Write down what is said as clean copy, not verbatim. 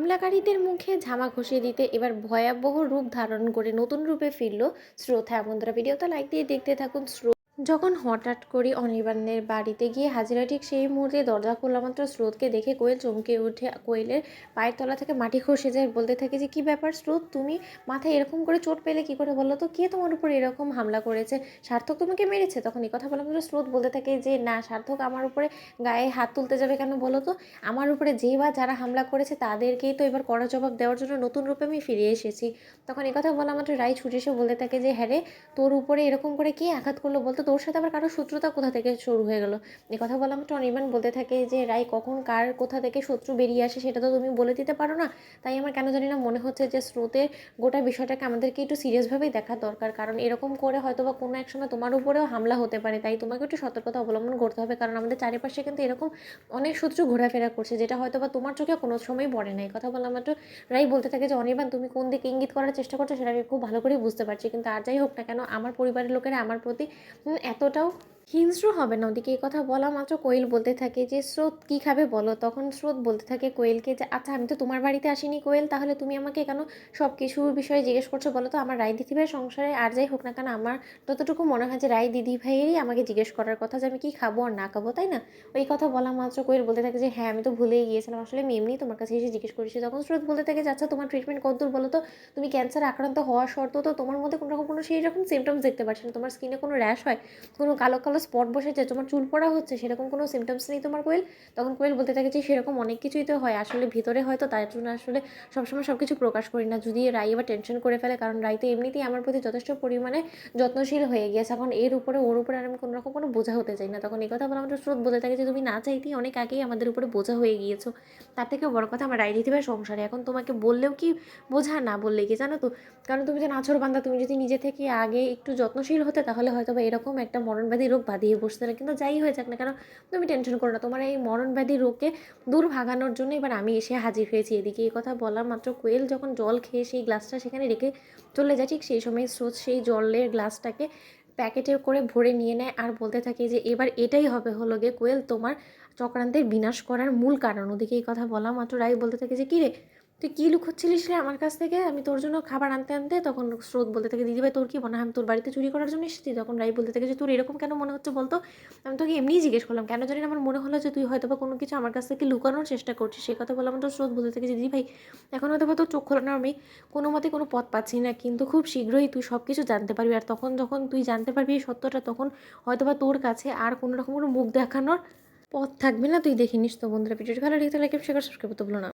হামলাকারীদের মুখে ঝামা ঘষিয়ে দিতে এবার ভয়াবহ রূপ ধারণ করে নতুন রূপে ফিরল স্রোত। হ্যাঁ বন্ধুরা, ভিডিওটা লাইক দিয়ে দেখতে থাকুন। স্রোত যখন হঠাৎ করে অনির্বাণের বাড়িতে গিয়ে হাজিরা, ঠিক সেই মুহূর্তে দরজা খোলা মাত্র স্রোতকে দেখে কোয়েল চমকে ওঠে। কোয়েলের পায়ের তলা থেকে মাটি খসে যায়। বলতে থাকে যে, কি ব্যাপার স্রোত, তুমি মাথায় এরকম করে চোট পেলে কি করে বলো তো? কে তোমার উপর এরকম হামলা করেছে? সার্থক তোমাকে মেরেছে? তখন এই কথা বলা মাত্র স্রোত বলতে থাকে যে, না, সার্থক আমার উপরে গায়ে হাত তুলতে যাবে কেন বলো তো? আমার উপরে যেই বা যারা হামলা করেছে তাদেরকেই তো এবার কড়া জবাব দেওয়ার জন্য নতুন রূপে আমি ফিরে এসেছি। তখন এই কথা বলা মাত্র রাই ছুটে এসে বলতে থাকে যে, হ্যাঁ রে, তোর উপরে এরকম করে কে আঘাত করলো বলতো? তোর সাথে আবার কারো শত্রুতা কোথা থেকে শুরু হয়ে গেল? এই কথা বলা মাত্র অনির্বাণ বলতে থাকে যে, রাই, কখন কার কোথা থেকে শত্রু বেরিয়ে আসে সেটা তো তুমি বলে দিতে পারো না। তাই আমার কেন জানি না মনে হচ্ছে যে স্রোতের গোটা বিষয়টাকে আমাদেরকে একটু সিরিয়াসভাবেই দেখা দরকার, কারণ এরকম করে হয়তো বা কোনো এক সময় তোমার উপরেও হামলা হতে পারে। তাই তোমাকে একটু সতর্কতা অবলম্বন করতে হবে, কারণ আমাদের চারিপাশে কিন্তু এরকম অনেক শত্রু ঘোরাফেরা করছে, যেটা হয়তো বা তোমার চোখে কোনো সময় পড়ে না। এই কথা বলা মাত্র রাই বলতে থাকে যে, অনির্বাণ, তুমি কোন দিকে ইঙ্গিত করার চেষ্টা করছো সেটা আমি খুব ভালো করেই বুঝতে পারছি, কিন্তু আর যাই হোক না কেন, আমার পরিবারের লোকেরা আমার প্রতি এতটাও হিংস্র হবে না। ওদিকে এই কথা বলা মাত্র কোয়েল বলতে থাকে যে, স্রোত কি খাবে বলো? তখন স্রোত বলতে থাকে কোয়েলকে যে, আচ্ছা, আমি তো তোমার বাড়িতে আসিনি কোয়েল, তাহলে তুমি আমাকে কেন সব কিছুর বিষয়ে জিজ্ঞেস করছো বলো তো? আমার রায় দিদিভাইয়ের সংসারে আর যাই হোক না কেন, আমার ততটুকু মনে হয় যে রায় দিদিভাইয়েরই আমাকে জিজ্ঞেস করার কথা যে আমি কি খাবো আর না খাবো, তাই না? ওই কথা বলা মাত্র কোয়েল বলতে থাকে যে, হ্যাঁ, আমি তো ভুলেই গিয়েছিলাম, আসলে আমি এমনি তোমার কাছে এসে জিজ্ঞেস করেছি। তখন স্রোত বলতে থাকে যে, আচ্ছা, তোমার ট্রিটমেন্ট কতদূর বলো তো? তুমি ক্যান্সার আক্রান্ত হওয়ার সত্ত্বেও তো তোমার মধ্যে কোনো রকম কোনো সেই রকম সিমটমস দেখতে পাচ্ছি না। তোমার স্কিনে কোনো র্যাশ হয়, কোনো কালো কালো স্পট বসেছে, তোমার চুল পড়া হচ্ছে, সেরকম কোনো সিমটমস নেই তোমার কোয়েল? তখন কোয়েল বলতে থাকে যে, সেরকম অনেক কিছুই তো হয়, আসলে ভিতরে হয়তো, তার জন্য আসলে সবসময় সব কিছু প্রকাশ করি না, যদি রাই এবার টেনশন করে ফেলে, কারণ রাই তো এমনিতেই আমার প্রতি যথেষ্ট পরিমাণে যত্নশীল হয়ে গিয়েছে। এখন এর উপরে ওর উপরে আর আমি কোনো রকম কোনো বোঝা হতে চাই না। তখন এই কথা বলে আমাদের স্রোত বলতে থাকে যে, তুমি না চাইতেই অনেক আগেই আমাদের উপরে বোঝা হয়ে গিয়েছো। তার থেকেও বড় কথা, আমার রায় দিদিভাইয়ের সংসারে এখন তোমাকে বললেও কি বোঝা, না বললে কি, জানো তো? কারণ তুমি যে নাছোড়বান্দা, তুমি যদি নিজে থেকে আগে একটু যত্নশীল হতে, তাহলে হয়তো বা এরকম একটা মরণব্যাধি রোগ বাঁধিয়ে বসতে না। কিন্তু যাই হয়ে যাক না কেন, তুমি টেনশন করো না, তোমার এই মরণব্যাধি রোগকে দূর ভাগানোর জন্য এবার আমি এসে হাজির হয়েছি এদিকে। এই কথা বলা মাত্র কোয়েল যখন জল খেয়ে সেই গ্লাসটা সেখানে রেখে চলে যায়, ঠিক সেই সময় স্রোত সেই জলের গ্লাসটাকে প্যাকেটে করে ভরে নিয়ে নেয় আর বলতে থাকে যে, এবার এটাই হবে হলো গিয়ে কোয়েল তোমার চক্রান্তের বিনাশ করার মূল কারণ। ওদিকে এই কথা বলা মাত্র রাই বলতে থাকে যে, কী রে, তুই কী লুকোচ্ছিলিস রে আমার কাছ থেকে? আমি তোর জন্য খাবার আনতে আনতে, তখন স্রোত বলতে থাকে, দিদিভাই তোর কি মনে হয় আমি তোর বাড়িতে চুরি করার জন্য এসেছি? তখন রাই বলতে থাকে যে, তোর এরকম কেন মনে হচ্ছে বলতো? আমি তোকে এমনিই জিজ্ঞেস করলাম, কেন জানি না আমার মনে হলো যে তুই হয়তো বা কোনো কিছু আমার কাছ থেকে লুকানোর চেষ্টা করছিস। সেই কথা বলে আমার তো স্রোত বলতে থাকে যে, দিদিভাই, এখন হয়তো বা তোর চোখ খোলানোর আমি কোনো মতে কোনো পথ পাচ্ছি না, কিন্তু খুব শীঘ্রই তুই সব কিছু জানতে পারবি, আর তখন যখন তুই জানতে পারবি এই সত্যটা, তখন হয়তো বা তোর কাছে আর কোনো রকম কোনো মুখ দেখানোর পথ থাকবে না, তুই দেখে নিস। তো বন্ধুরা, ভিডিওটি ভালো লেগে থাকলে লাইক, শেয়ার, সাবস্ক্রাইব করতে ভুলো না।